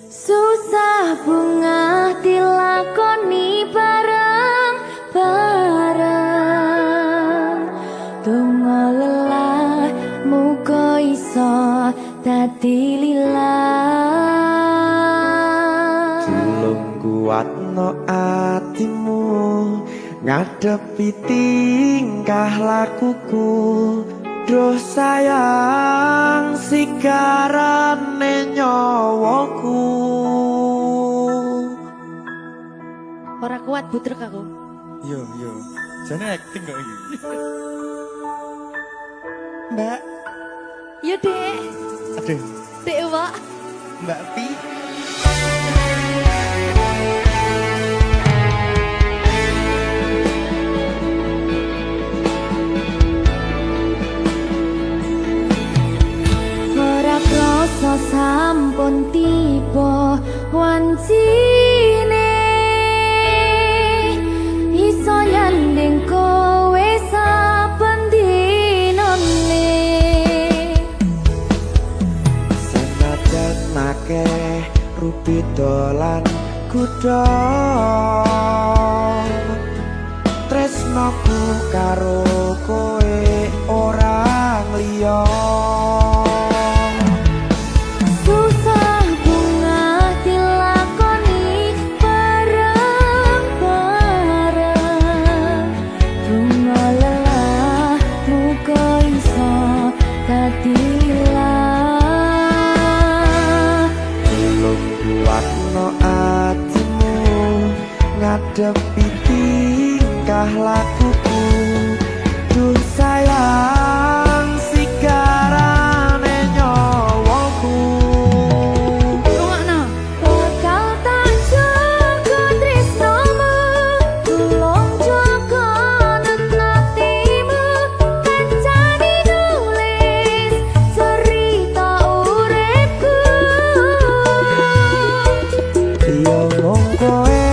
Susah bunga dilakoni bareng-bareng. Donga lelah muga iso dadi lillah. Tulung kuatno atimu ngadepi tingkah lakuku. Duh sayang sigarane nyawaku. Ora kuat butrek aku. Yo, jane acting kok iki. Mbak, Ya dek, aduh, dek Wak. Mbak Pi. Ora krasa sampun tiba wancine iso nyanding kowe saben dinane. Senajan akeh rupi dolan kuda, tresnoku karo kowe orang liya. Susah bunga dilakoni bareng-bareng. Donga lelah muga iso dadi lillah. Tulung kuatno atimu ngadepi tingkah lakuku. Duh sayang sigarane nyawaku. Rungokno. Bakal tak jaga tresnomu, tulung jaga nenatimu. Kancane nulis cerita uripku. Yo mung kowe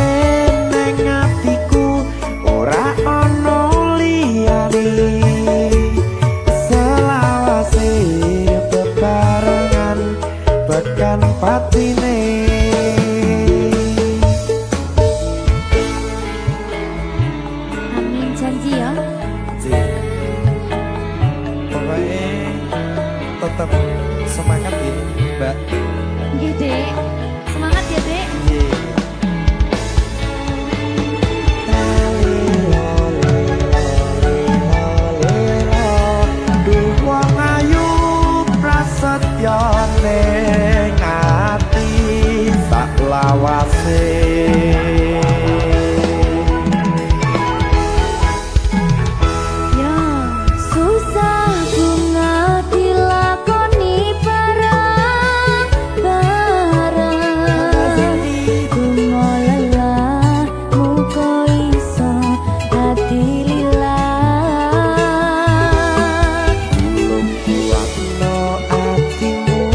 ning atiku, ora ana liyane. Selawase bebarengan bekan patine. Amin janji ya. Pokoknya tetap semangat ya, Mbak. Nggih, Dek. Semangat ya, Dek. Duh wong ayu prasetyo ning ati sak lawase. Ya, susah bunga dilakoni bareng-bareng. Donga lelah muga iso dadi lillah. Tulung kuatno atimu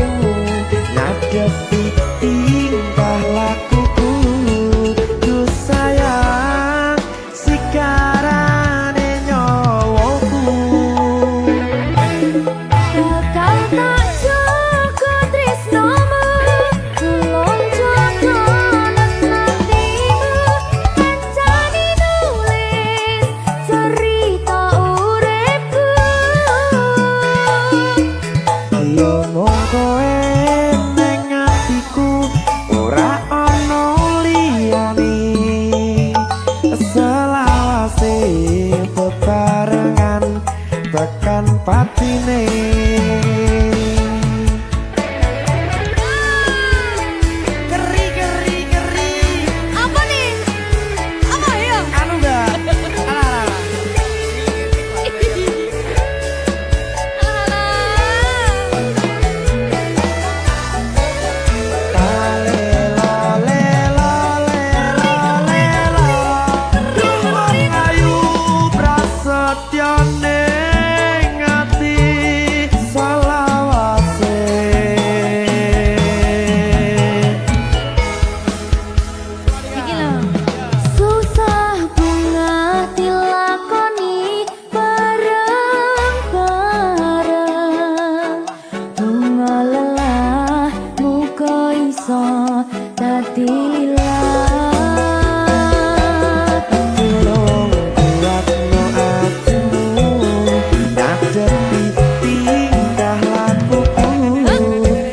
ngadepi tingkah lakuku. Duh sayang sigarane nyawaku. Bakal tak jaga tresnomu, tulung jaga nenatimu. Kancane nulis cerita uripku. Yo mung kowe ning atiku, iso dadi lilat. Tolong kuatno atimu ngadepi tingkah lakuku.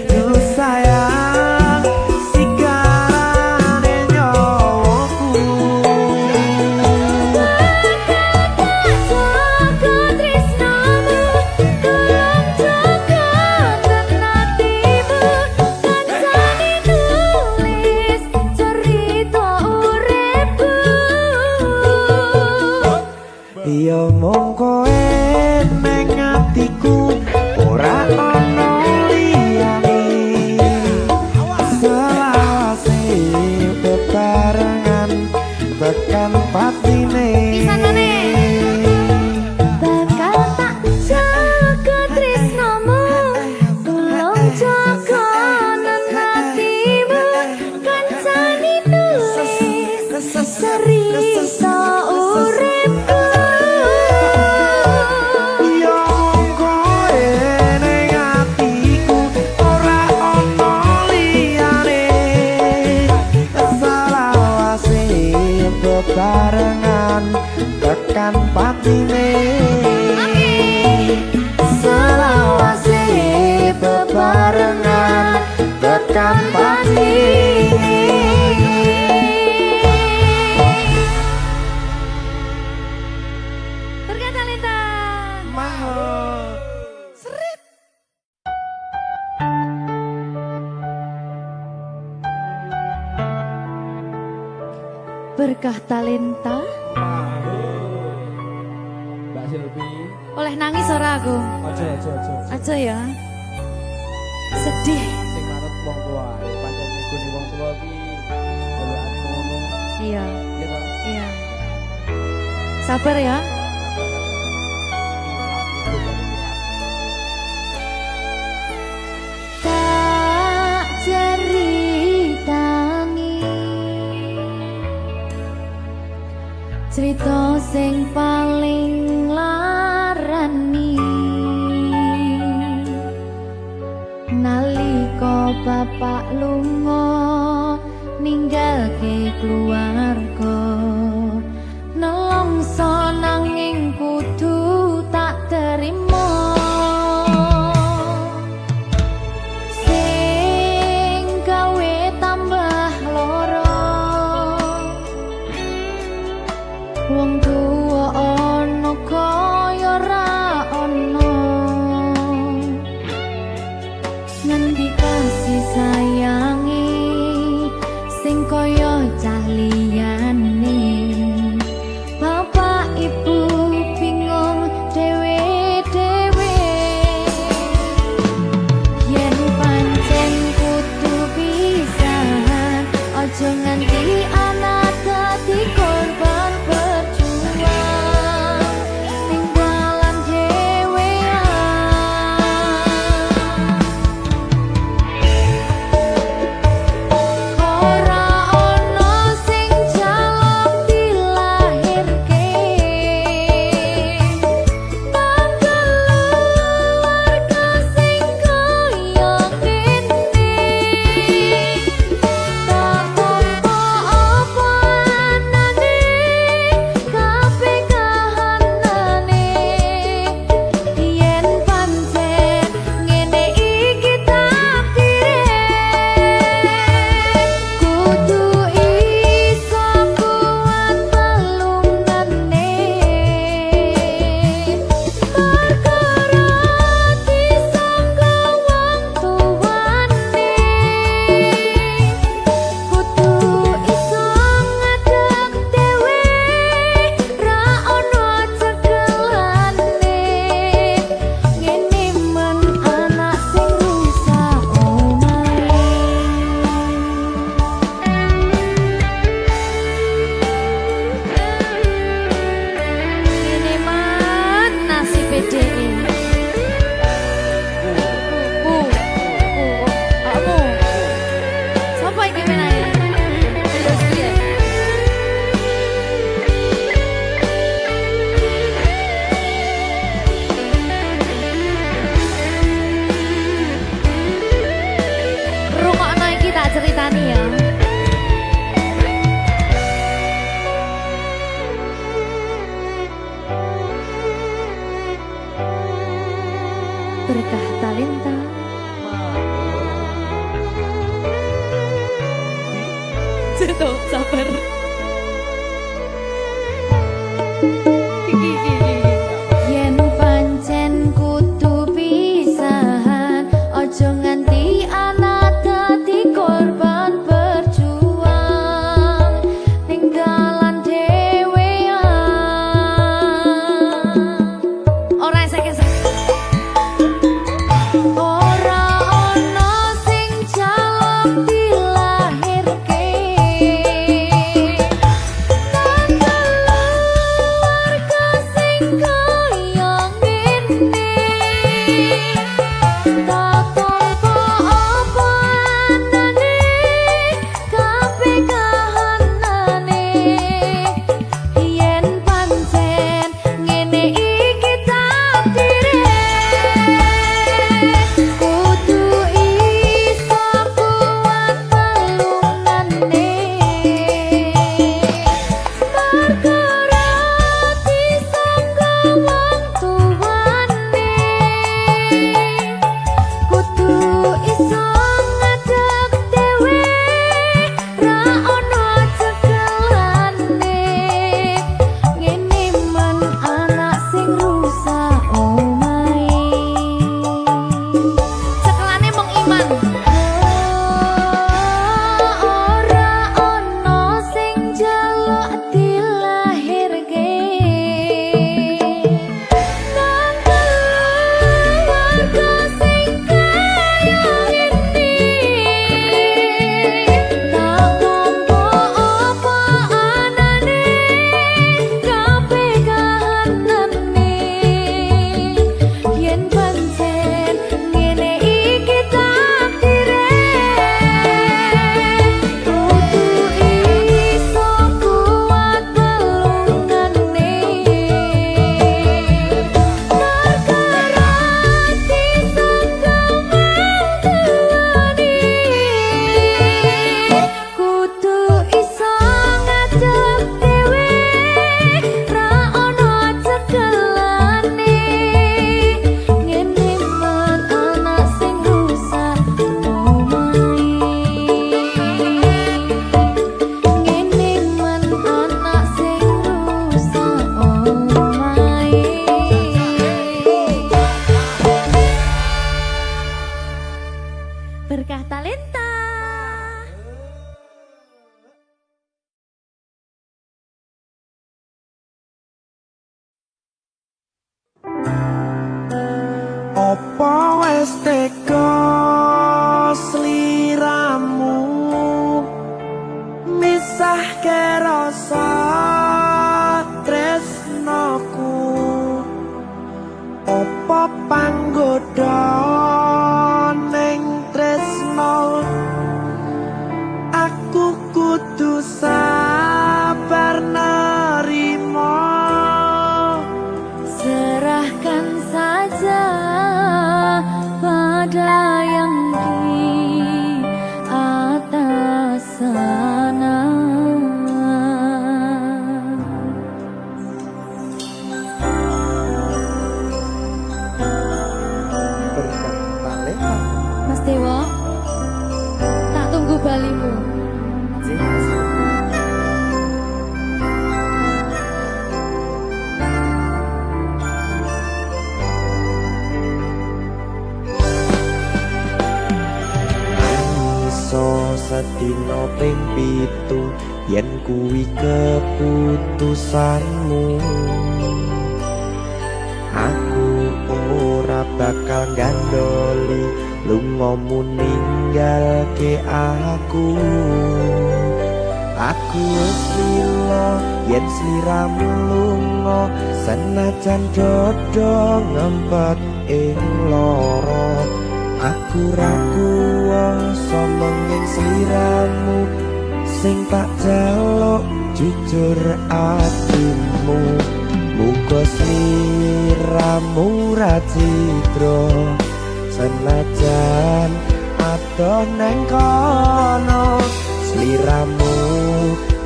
Duh sayang sigarane nyawaku. Jaga tresnamu, tolong jaga hatimu. Kancane nulis cerita uripku. Ya mung kowe ning atiku ora ana liyane. Selawase bebarengan tekan patine. Pisanane. Bakal tak jaga tresnamu, tolong jaga hatimu. Kancane nulis cerita uripku. Ya mung kowe ning atiku ora ana liyane. Selawase bebarengan tekan patine. Selawase bebarengan tekan patine. Berkata Lita. Mahal. Berkah talenta Mbak Silvi. oleh nangis ora aku. Aja. Aja ya. Sedih. Sing manut wong tua. Pancen negone wong tua ki jalukan ngono. Iya, Ya ta. iya. Sabar ya. Tak ceritani cerita sing paling larani nalika bapak lunga ninggalke keluarga nelongso nanging kudu tak terima sing gawe tambah loro wong tuwa ana kaya ra ana ngendi kasih sayangi sing kaya cah liyane bapak ibu Tuh, sabar. Yen pancen kudu pisahan, ojo nganti anak dadi korban berjuang ning dalan dhewean. Ora esek-esek. Ora ana sing jaluk dilahirke. Keluarga sing kaya ngene. Tak tompo apa anane, kabeh kahanane. Yen pancen ngene iki takdire, kudu iso kuat pelungane. Perkara disangka wong tuwane, kudu iso ngadeg dhewe, ra ono cekelane. Ngene men anak sing rusak omahe. Cekelane mung iman. Ora ono sing jaluk dilahirke. Nang keluarga sing kaya ngene. Tak tompo apa anane, kabeh kahanane. Yen pancen ngene iki takdire, kudu iso kuat pelungane. Perkara disangka wong tuwane, kudu iso ngadeg dhewe, ra ono cekelane. Ngene men anak sing rusak omahe. Ngene men anak sing rusak omahe. Berkah talenta. Apa wis teka sliramu misahke rasa tresnoku? Apa panggoda ning tresno? Aku kudu sabar nerima. Serahkan saja pada yang di atas sana. Berkah talenta. Mas Dewo, tak tunggu balimu. Iso sedina ping 7 yen kuwi keputusanmu. Aku ora bakal gandoli lungamu ninggalke aku. Aku wis lila yen sliramu lunga, senajan dodo ngempet ing lara. Aku ra kuwasa menging sliramu, sing tak jaluk jujur atimu. Muga sliramu ra cidra, senajan adoh neng kono. Sliramu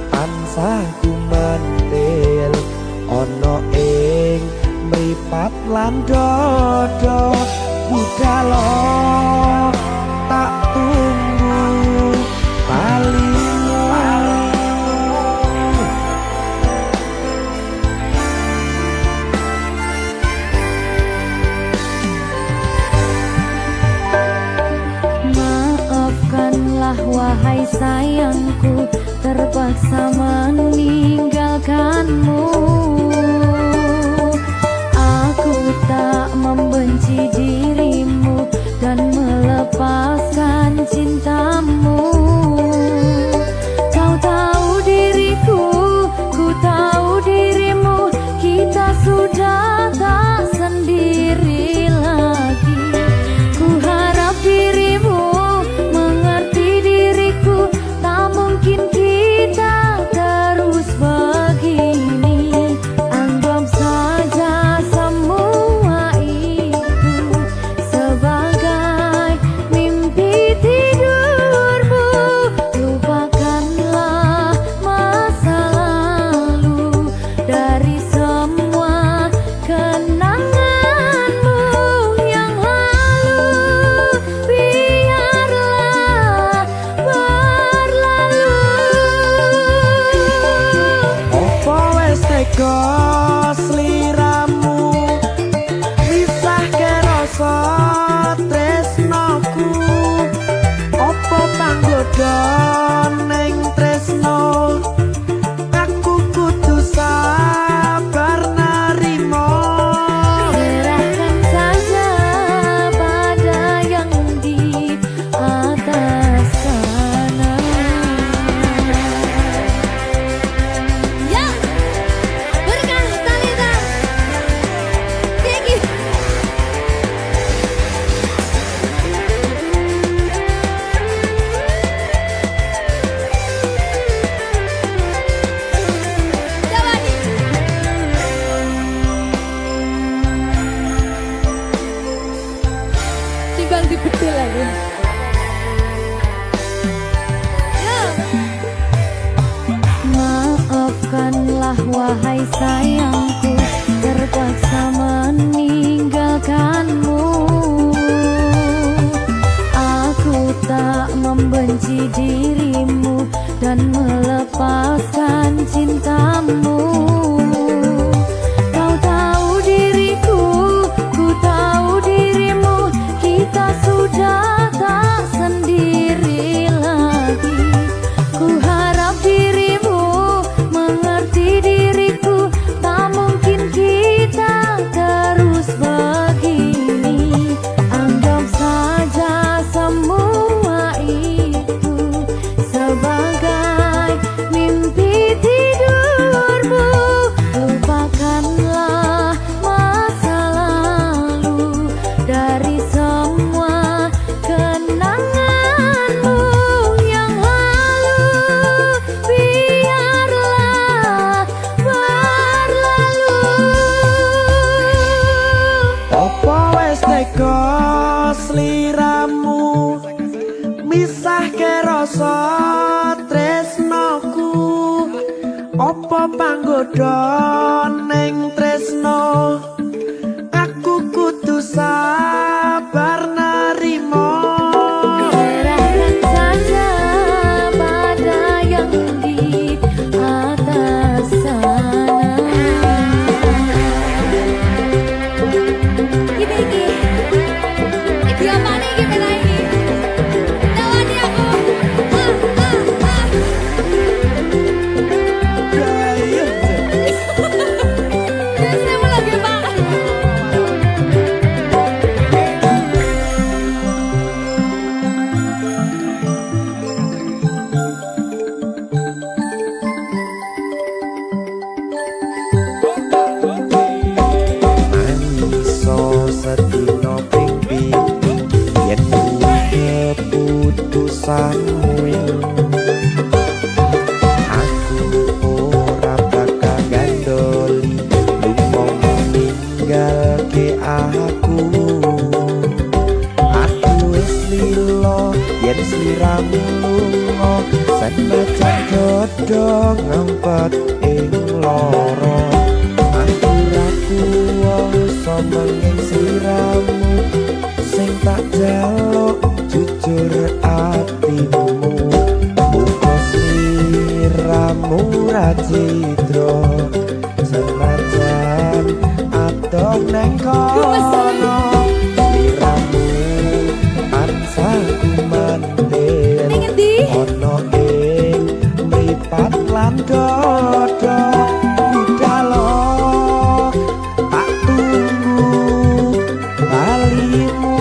tansah gumantil ana ing mripat lan dodo. Budhalo tak tunggu balimu. Katakanlah wahai sayangku, terpaksa meninggalkanmu. Aku tak membenci dirimu dan melepaskan cintamu. Kau tahu diriku, ku tahu dirimu, kita sudah tak sendiri lagi. Ku harap dirimu mengerti diriku, tak mungkin kita terus begini. Anggap saja semua itu sebagai mimpi tidurmu. Lupakanlah masa lalu dari semua kenanganmu yang lalu. Biarlah berlalu. Opo wes tega sliramu misahke rasa tresnoku. Opo panggoda ning tresno, aku kudu sabar narimo. Serahkan saja pada yang di atas sana. Ya, berkah Talita. Tinggi. Coba nih. Timbang dibetul lagi. Maafkanlah wahai sayangku, terpaksa meninggalkanmu. Aku tak membenci dirimu dan melepaskan cintamu. Kau tahu diriku, ku tahu dirimu, kita sudah tak sendiri lagi. Ku harap dirimu mengerti diriku, tak mungkin kita terus begini. Anggap saja semua itu sebagai mimpi tidurmu. Lupakanlah masa lalu dari semua kenanganmu yang lalu. Biarlah berlalu. Opo wes tega sliramu misahke rasa tresnoku. Opo panggoda ning tresno, aku kudu sabar narimo. Serahkan saja pada yang di atas sana. Iki apa nih kita ini? Tawani aku. Biasanya mau lagi makan. Mangiso sedina ping pitu yen kuwi keputusanmu. Aku ora bakal gandoli lunga ninggalke aku. Aku wis lilo yen sliramu lunga, senajan dodo ngempet ing loro. Aku ra kuwasa menging sliramu, sing tak jaluk jujur atimu. Muga sliramu ra citra, senajan adoh neng kono. Sliramu tansah ku mandhen. Di ono ing mripat lan dodo budalo tak tunggu balimu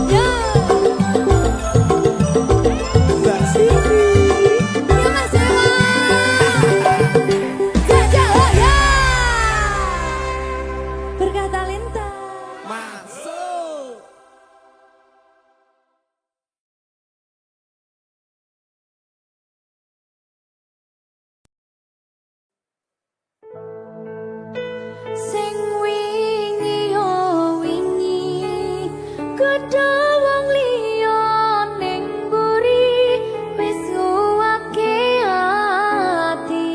ya Mbak Siti ya Mas Dewa jajak oh ya berkah talenta masuk. sing wingi yo wingi gedhe wong liya ning mburi wis nguwake ati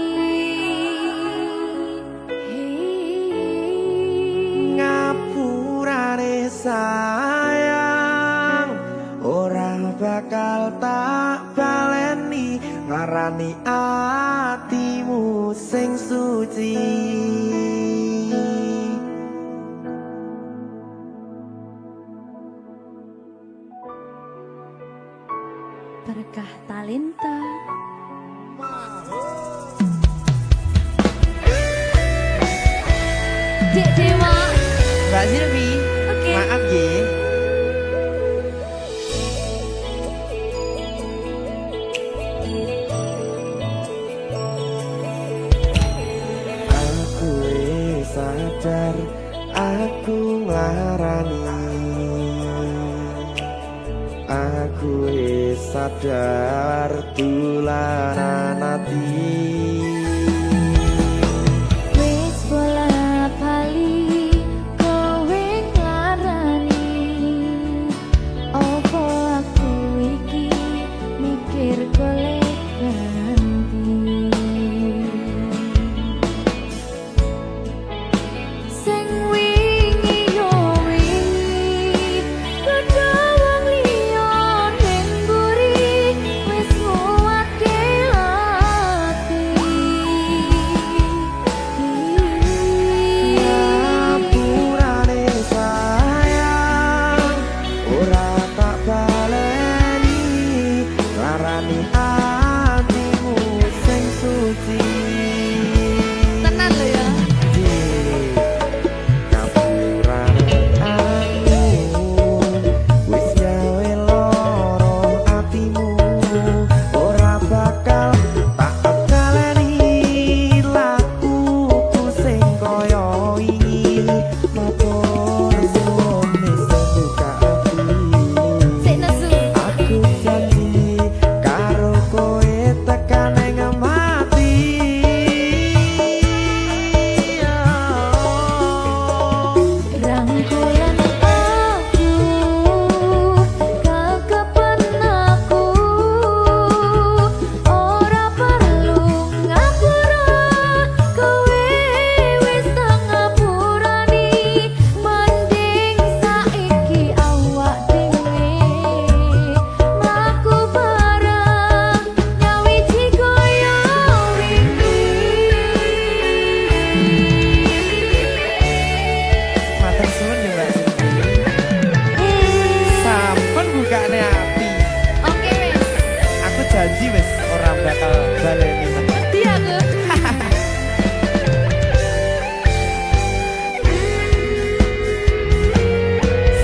Ngapurane sayang ora bakal tak baleni ngarani atimu sing suci berkah talenta Dek Dewa Mbak Silvi Oke. maaf ye aku wis sadar aku nglarani aku wis sadar tularan ati wis bola bali kowe nglarani opo aku iki mikir golek ganti sing wingi yo wingi gedhe wong liya ning mburi wis nguwake ati Ngapurane sayang ora tak baleni larani atimu sing suci tenan lho ya Ngapurane aku wis gawe loro atimu ora bakal tak baleni lakuku sing kaya wingi matur suwun wis buka ati sik nesu aku janji karo kowe tekan ing mati rangkulan aku kekepen aku ora perlu ngapura kowe wis tak ngapurani mending saiki awak dhewe mlaku bareng nyawiji kaya wingi matur suwun ya Mbak Silvi sampun bukane ati Oke wis aku janji wis ora bakal baleni ngerti aku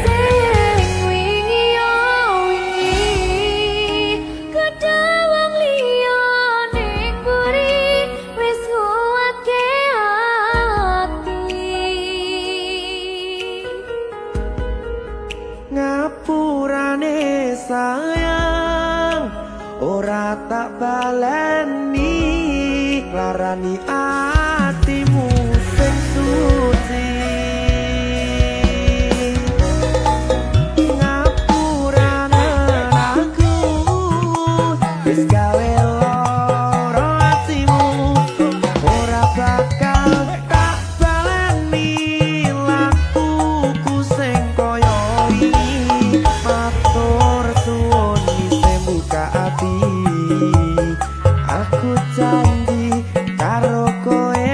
sing wingi yo wingi gedhe wong liya ning mburi wis nguwake ati ngapurane sayang ora tak baleni larani atimu sing suci ngapurane aku wis gawe loro atimu ora bakal tak baleni lakuku sing kaya wingi matur suwun isih buka ati aku janji karo kowe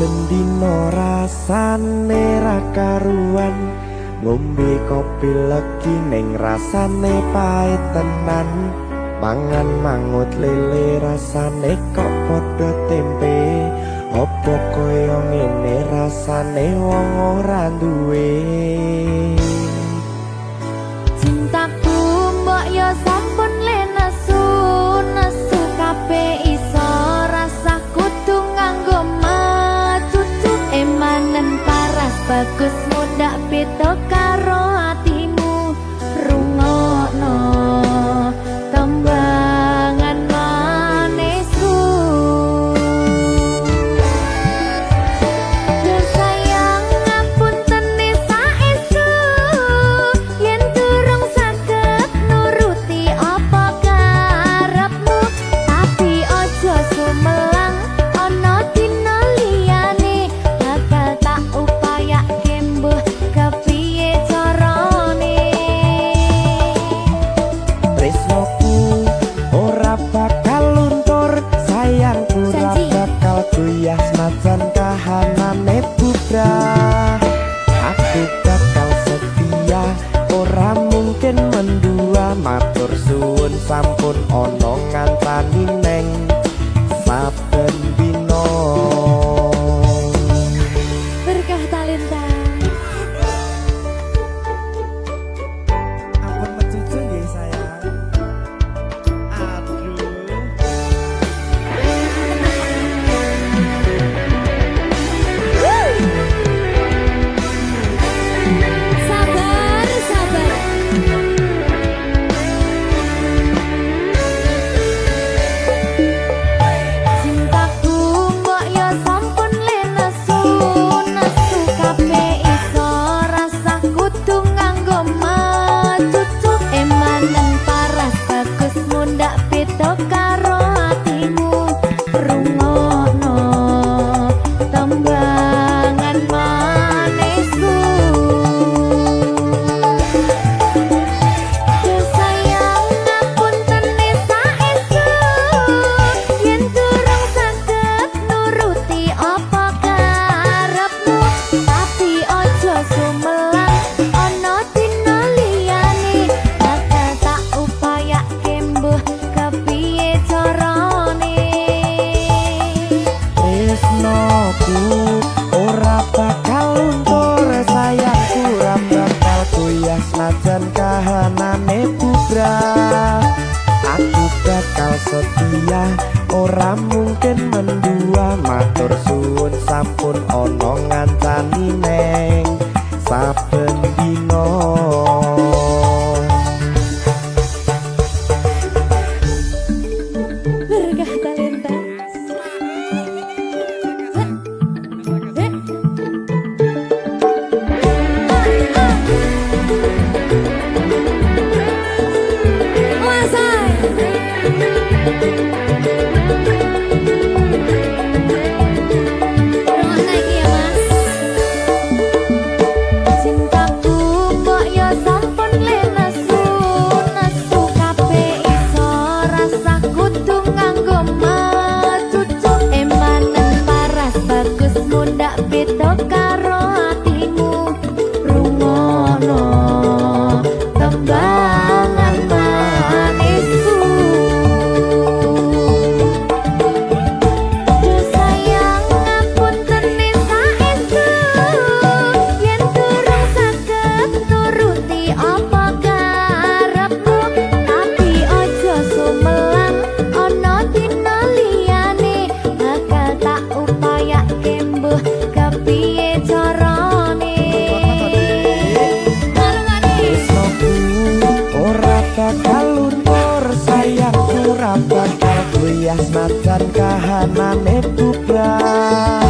saben dina rasane ra karuan ngombe kopi legi ning rasane pahit tenan mangan mangut lele rasane kok padha tempe opo koyo ngene rasane wong ora duwe Cintaku mbok yo sampun le nesu nesu kabeh iso rasa kudu nganggo macucu emanen paras bagus mudak beda karo atimu rungokno tembangan manisku Yo sayang ngapunten saestu yen durung saged nuruti apa karepmu tapi aja sumelang ana dina liyane bakal tak upayake mbuh kepiye carane tresnoku ora bakal luntur sayangku ora Janji. bakal goyah senajan kahanane bubrah aku bakal setia ora mungkin mendua matur suwun sampun ana ngantani neng saben dina berkah talenta ampun mencucu nggih sayang aduh sabar sabar cintaku mbok yo sampun le nesu nesu kabeh iso rasa kudu nganggo macucu emanen paras bagus mundak beda karo atimu rungokno tembangan manisku Yo sayang ngapunten saestu yen durung saged nuruti apa karepmu tapi aja sumelang ana dina liyane bakal tak upayake mbuh kepiye carane tresnoku ora bakal luntur sayangku ora bakal goyah senajan kahanane bubrah aku bakal setia ora mungkin mendua matur suwun sampun ana ngancani neng saben dina berkah talenta Cintaku mbok yo sampun le nesu nesu kabeh iso rasa kudu nganggo macucu emanen paras bagus mundak beda karo atimu rungokno tembangan manisku Yo sayang ngapunten saestu yen durung saged nuruti apa karepmu tapi aja sumelang ana dina liyane bakal tak upayake mbuh kepiye carane tresnoku ora bakal luntur sayangku ora bakal goyah senajan kahanane bubrah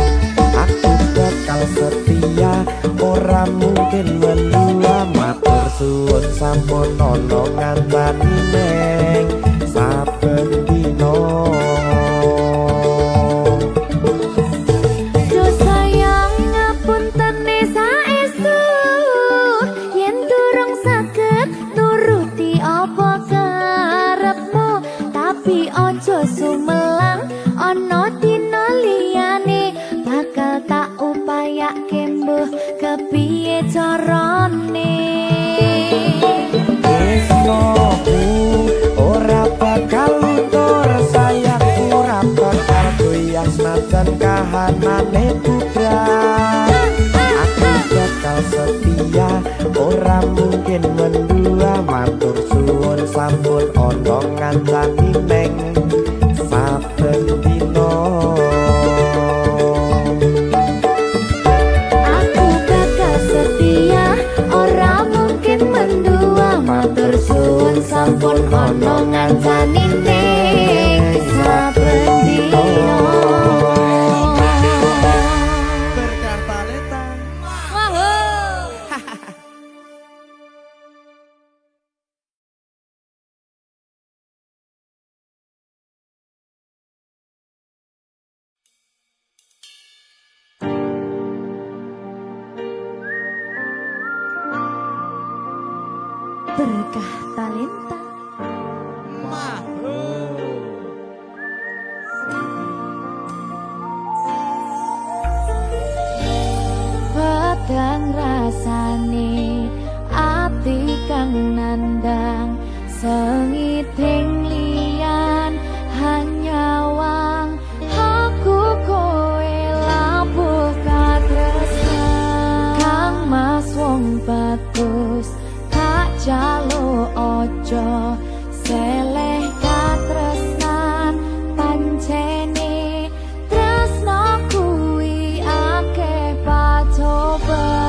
aku bakal setia ora mungkin mendua matur suwun sampun ana ngancani neng saben dina Yo sayang ngapunten saestu yen durung saged nuruti apa karepmu tapi aja sumelang ana dina liyane bakal senajan kahanane putra aku bakal setia ora mungkin mendua matur suwun sampun ana ngancani neng saben dina Aku bakal setia ora mungkin mendua matur suwun sampun ana ngancani ning saben dina Berkah talenta. berkah talenta pedang rasane ati kang nandang sengiting liyan hanyawang aku kowe labuh katresnan kang mas wong bagus tak jalo ojo seleh katresnan pancene tresno kuwi akeh pacoban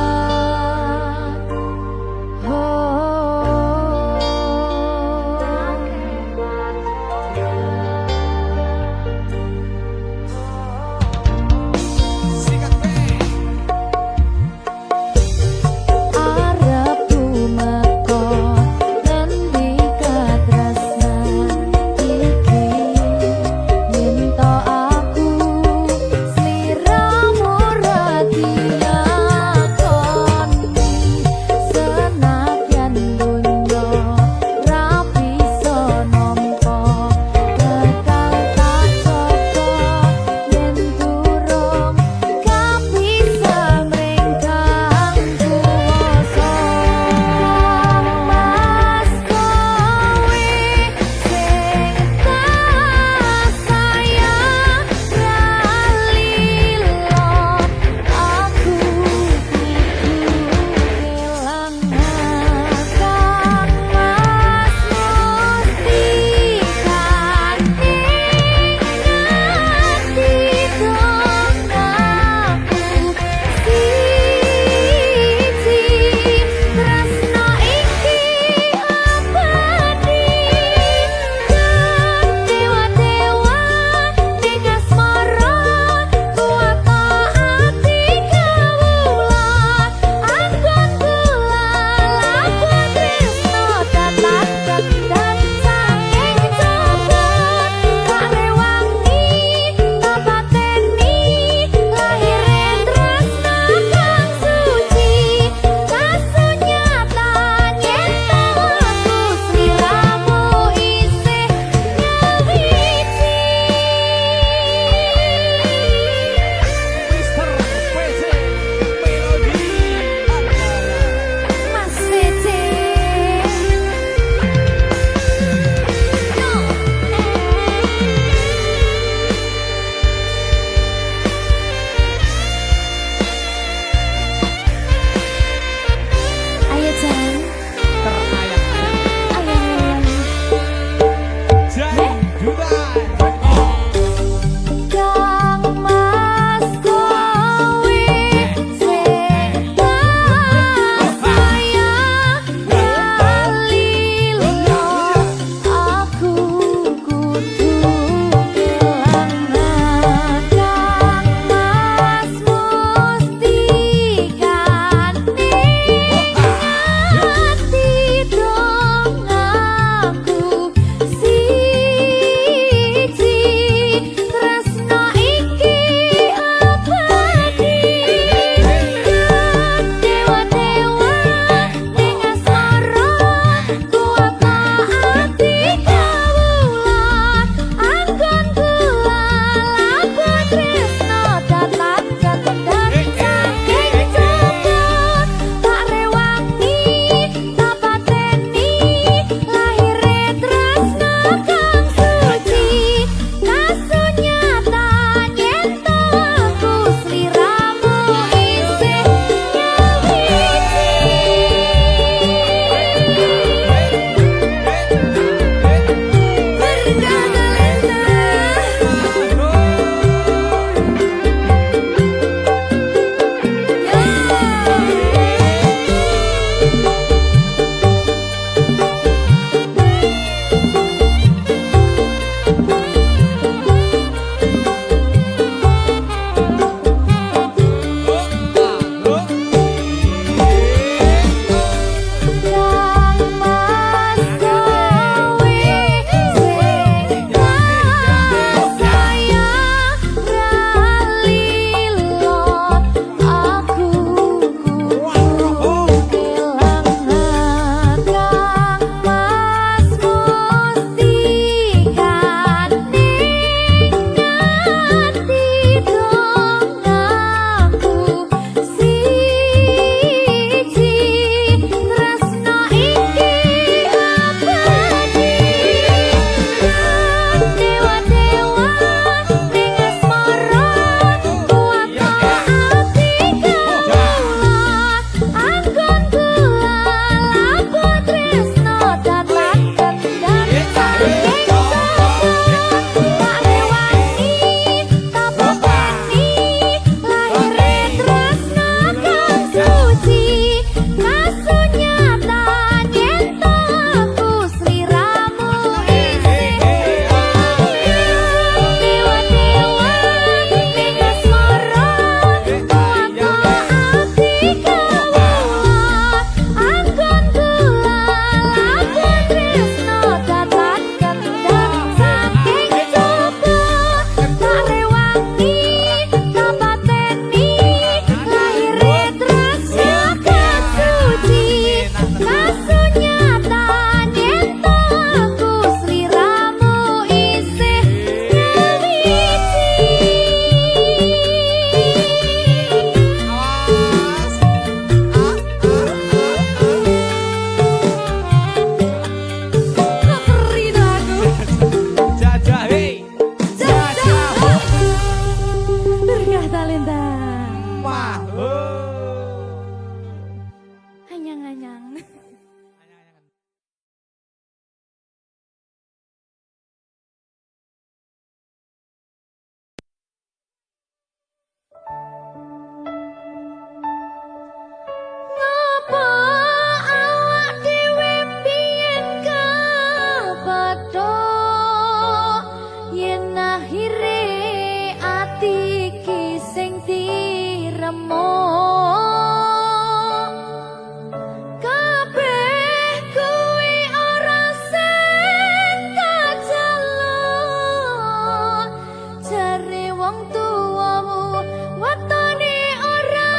wong tuamu watone ora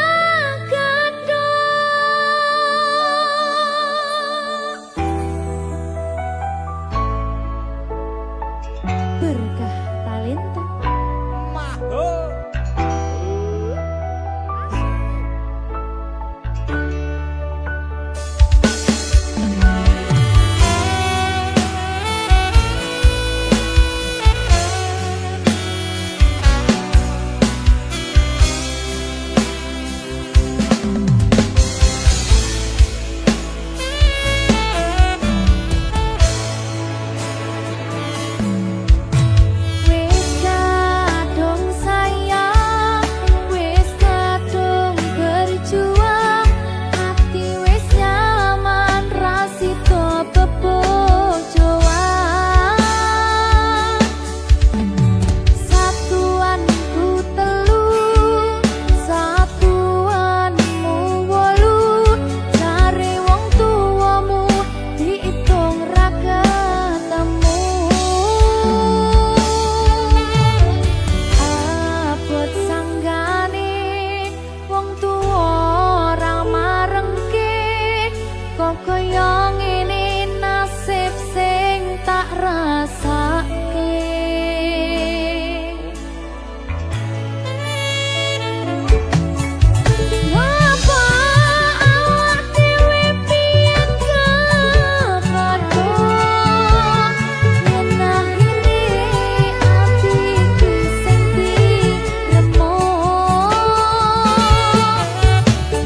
gadoh. Berkah talenta wis kadung sayang, wis kadung berjuang, hati wis nyaman rasito bebojoan. Satuanku telu, satuanmu wolu, cari wong tuamu diitung ra ketemu. Abot sanggane wong tuwa ora marengke, kok kaya ngene nasib sing tak rasake. Ngapa awak dhewe pian kepadha, yen akhire atiku sing diremuk.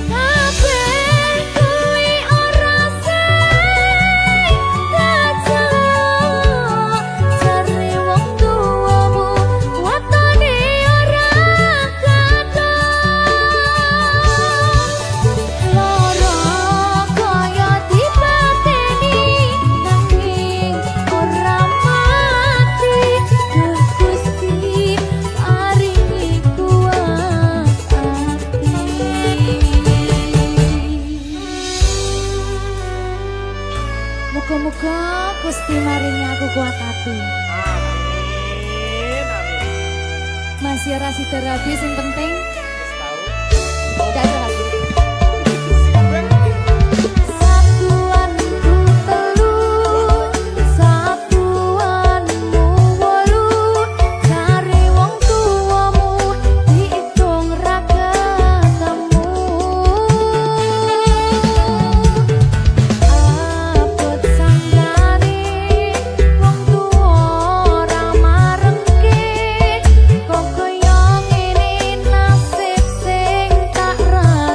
Kabeh kuwi ora sing kajeluk, jare wong tuamu watone ora gadoh. Loro kaya dipateni nanging ora mati, Duh Gusti paringi kuat ati. Muga-muga Gusti maringi aku kuat hati. Amin, amin. Masih rasi terapi sing penting Wis tahu. gak ada lagi. Satuanku telu, satuanmu wolu, cari wong tuamu diitung ra ketemu. Abot sanggane wong tuwa ora marengke, kok kaya ngene nasib sing tak rasake.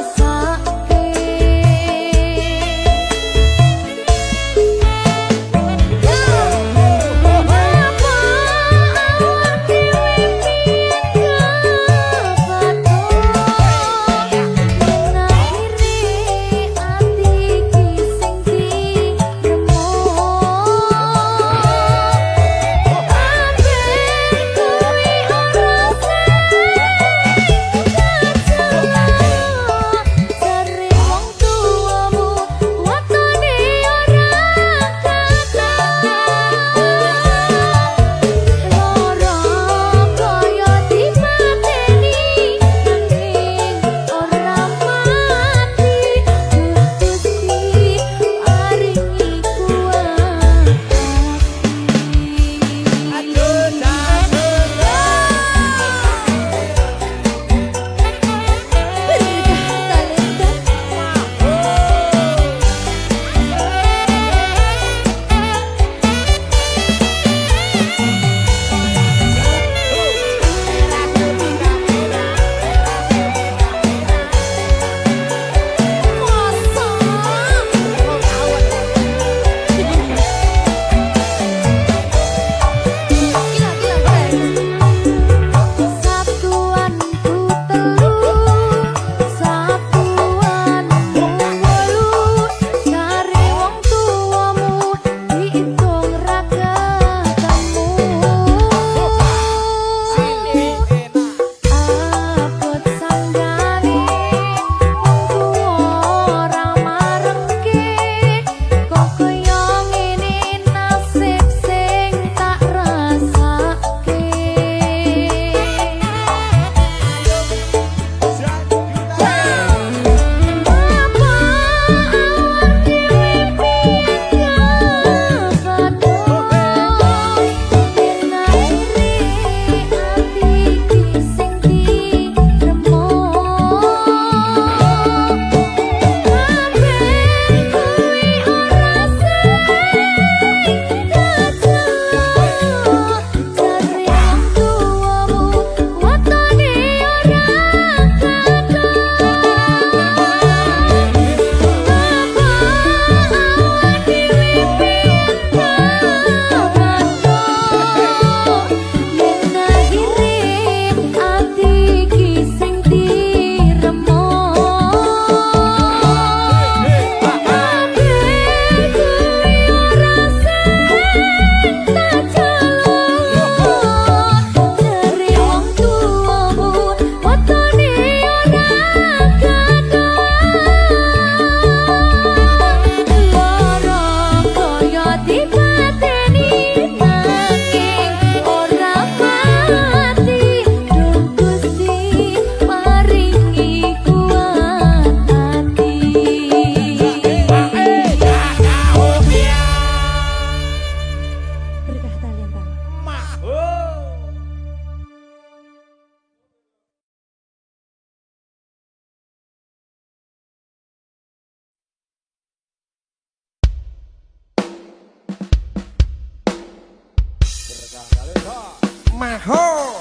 Maho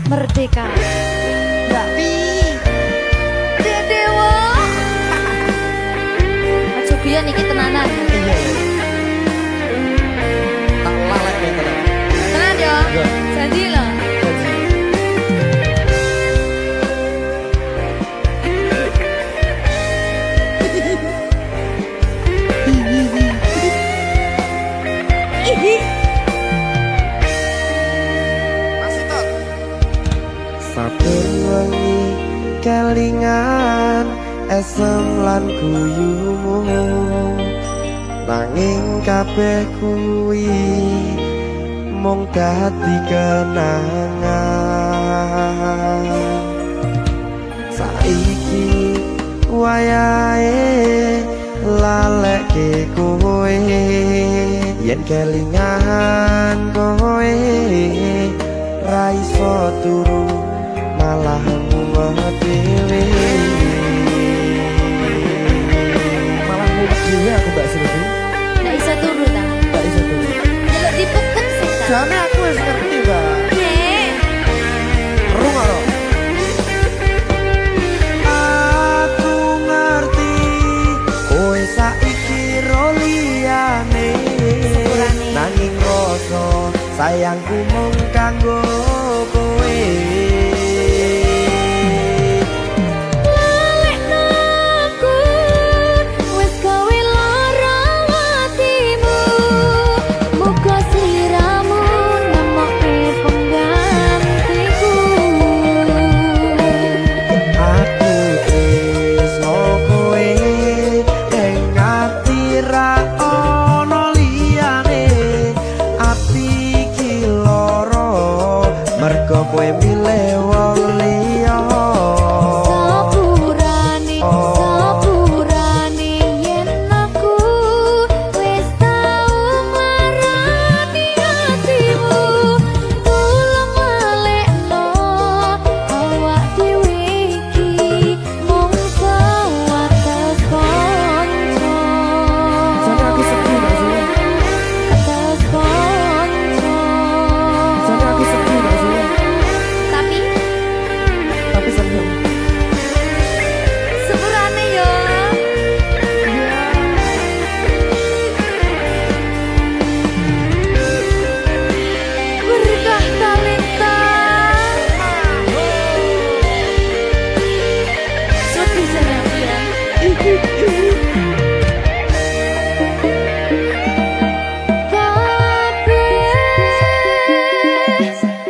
Merdeka. Mbak Pi Dewa. Aja biyen iki tenanan. iya tak lalek ya tenan Tenan yo. Iya. Janji lho. masih tot saben wengi kelingan esem lan guyumu nanging kabeh kuwi mung dadi kenangan saiki wayahe lalekke kowe yen kelingan kowe ra iso turu malah mumet dhewe malah mumet dhewe aku Mbak Silvi Ndak iso turu ta. gak iso turu Delok dipukul sih ta. jane aku wis ngerti Mbak Nek. rungokno aku ngerti kowe saiki ro liyane Sepurane. nanging rasa sayangku mung kanggo kowe Lalekno aku wis gawe lara atimu. Muga sliramu nemokke penggantiku. aku tresno kowe ning ati ra ono liyane ati iki lara mergo kowe milih wong liya Sepurane yen aku wis tau marani atimu. Tulung lalekno awak dhewe iki mung sewates kanca. jane aku sedih Mbak Silvi Atas kanca. jane aku sedih Mbak Silvi Tapi tapi seneng sepurane yo. Berkah talenta. Sedih jane aku ya. Kabeh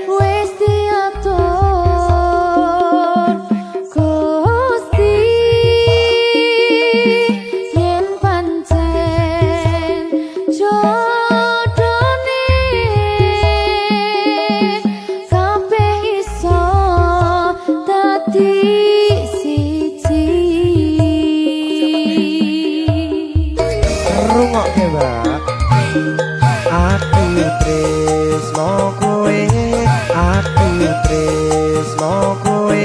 wis diatur Gusti yen pancen jodone kabeh iso dadi siji. rungokke Mbak aku tresno kowe aku tresno kowe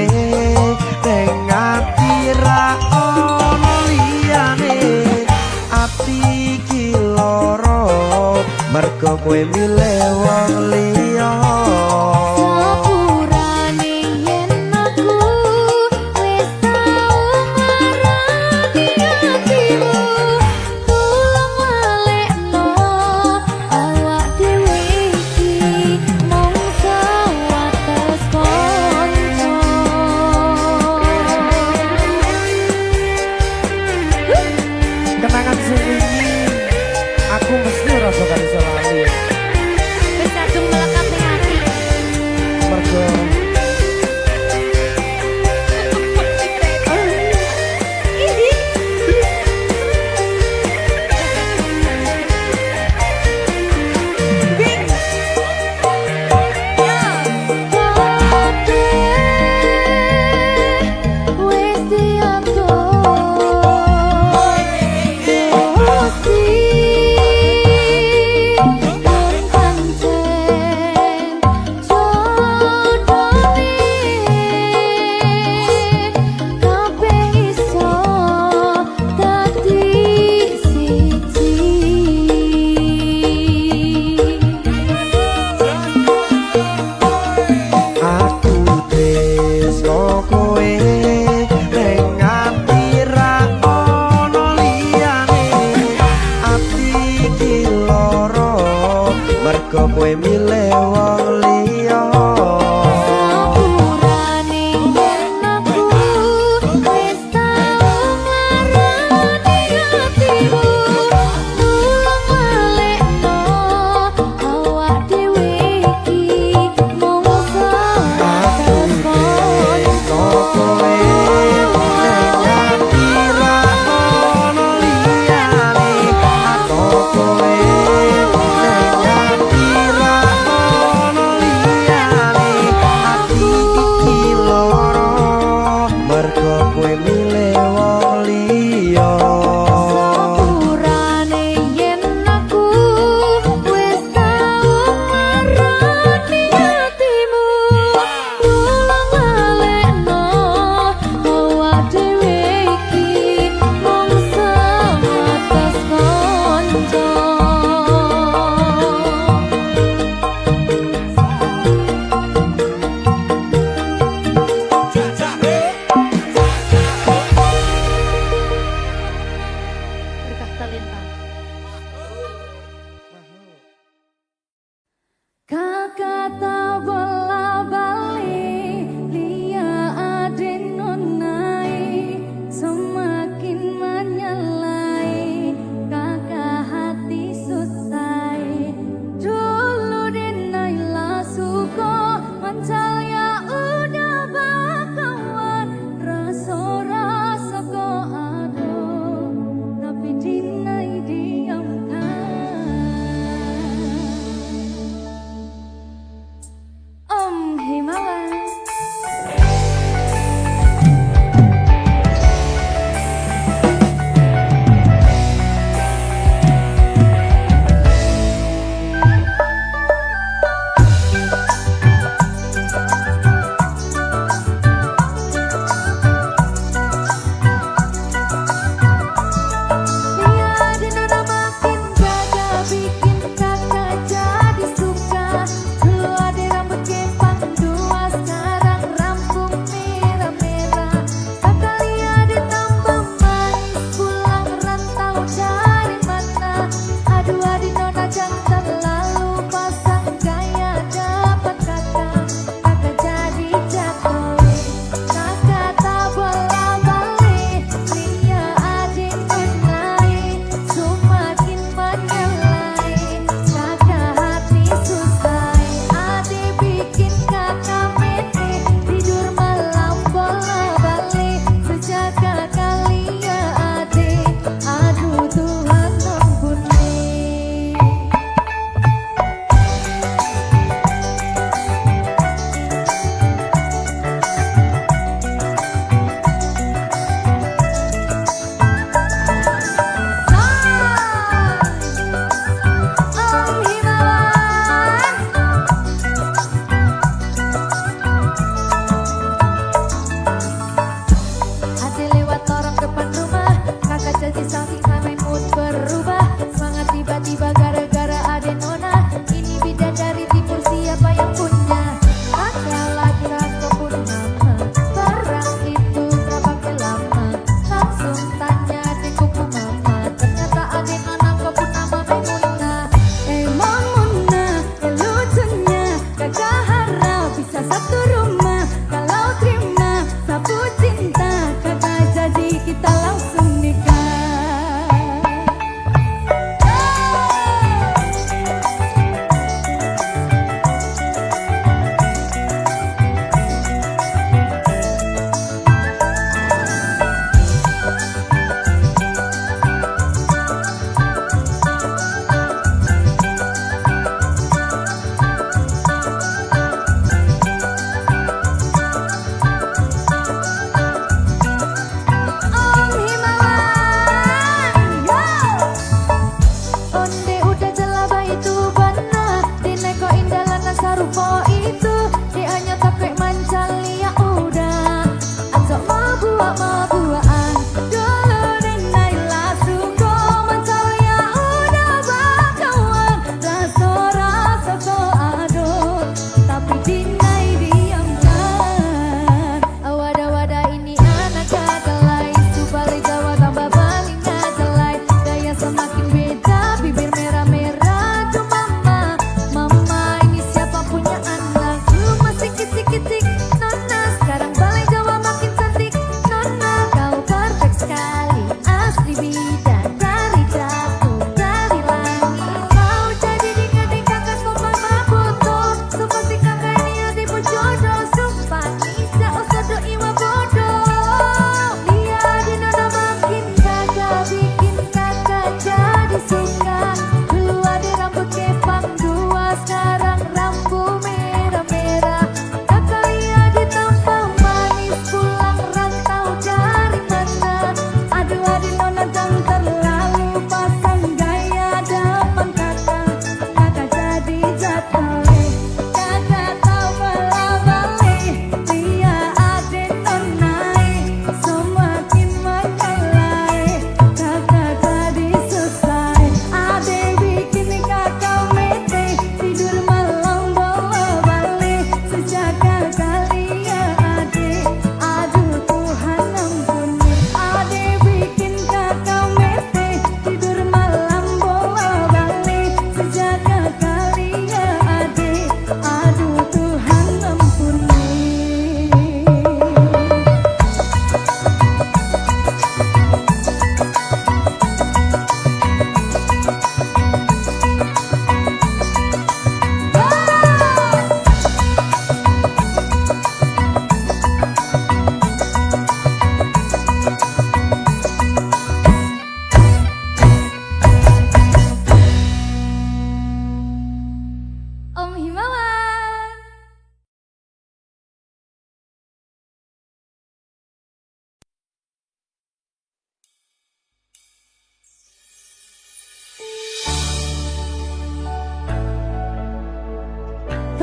ning ati ra ono liyane ati iki lara mergo kowe milih wong liya Sepurane yen aku wis tau marani atimu. Tulung lalekno awak dhewe iki mung sewates kanca. kenangan sing wingi aku mesti ora bakal iso lali Wis kadung melekat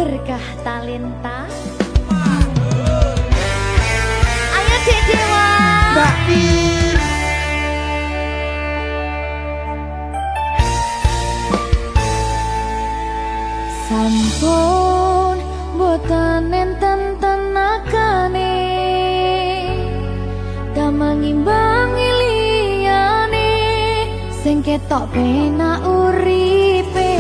berkah talenta. Ayo Dek Dewa. Mbak Nin. Sampun boten enten tenagane damang imbangi liyane sing ketok penak uripe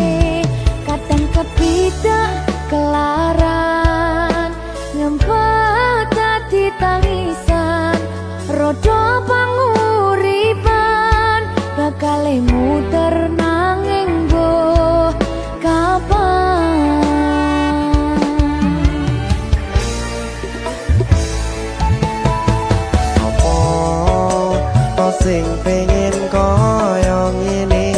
kadang kepidak kelaran ngempet dadi tangisan rodo panguripan bakal muter nanging boh kapan. Sing pengen koyo ngene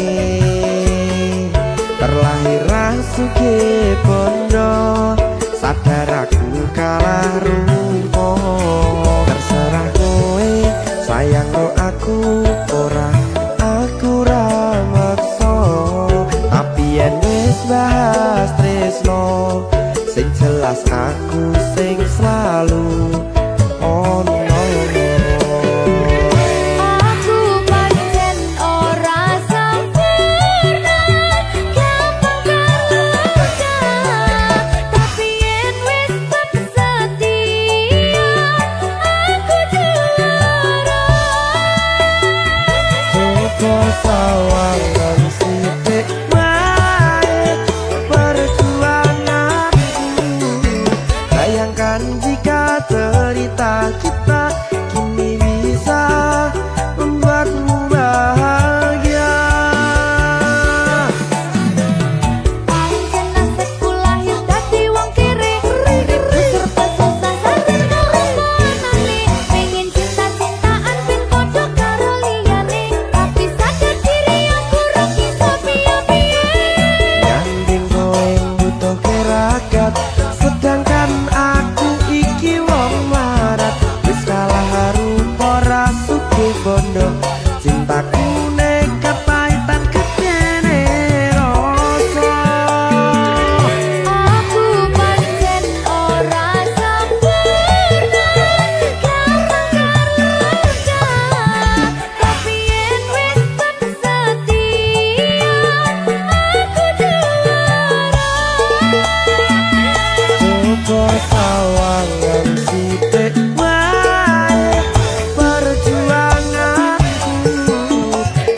terlahir sugih bondo sadar aku kalah rumpo terserah kowe sayang no aku ora aku ra maksa tapi yen wis bahas tresno sing jelas aku sing selalu ono. Sawangan sithik wae perjuanganku bayangkan jika cerita kita kini bisa membuatmu bahagia. Pancen nasibku lahir dadi wong kere uripku serba susah sadar karo panane pengen cinta-cintaan ben padha karo liyane tapi sadar diri aku ora iso piye-piye. Gandeng kowe butuh keragat sedangkan aku iki wong marat wis kalah rupa ra sugih bondo cintaku nekat pahitan gedene rasa. Aku pancen ora sempurna gampang tapi yen wis setia aku juara. Coba sawangan sithik wae perjuanganku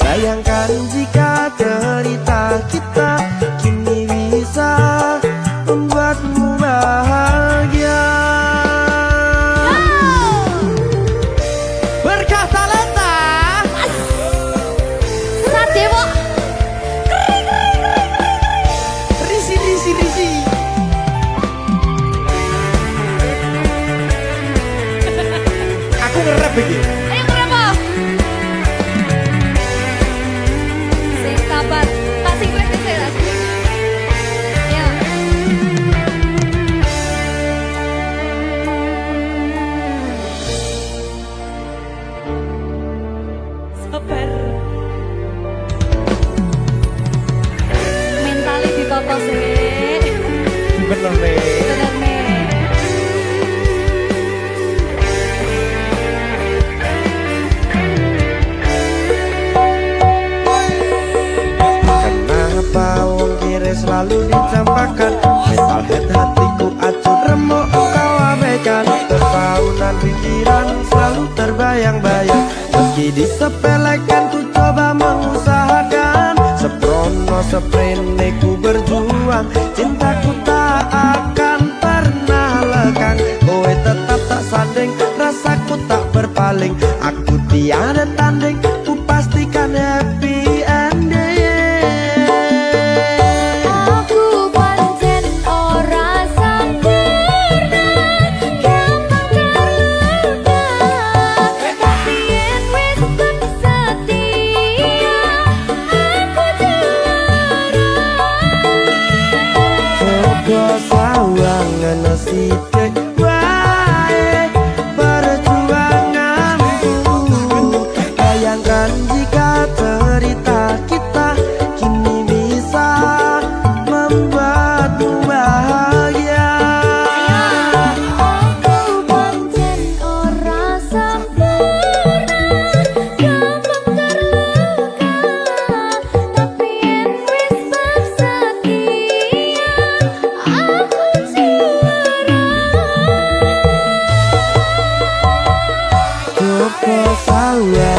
bayangkan jika cerita kita kini bisa membuatmu bahagia. Berkah talenta Sadewo risi. Aku ngerep iki. ayo berapa? Sing sabar, kasih gue keselas. Ya. Sabar. Mentali ditata sih. Bener nih. Bener nih. Kenapa wong kiri selalu dicampakkan mental head hatiku acuh remuk kau abaikan terpaunan pikiran selalu terbayang-bayang meski disepelekan ku coba mengusahakan seprono seprene ku berjuang cintaku tak akan pernah lekang kowe tetap tak sanding rasaku tak berpaling aku tiada tanding ku pastikan happy ending. Aku pancen ora sempurna gampang terluka tapi yen wis setia aku juara. Coba sawangan sithik wae perjuanganku bayangkan tua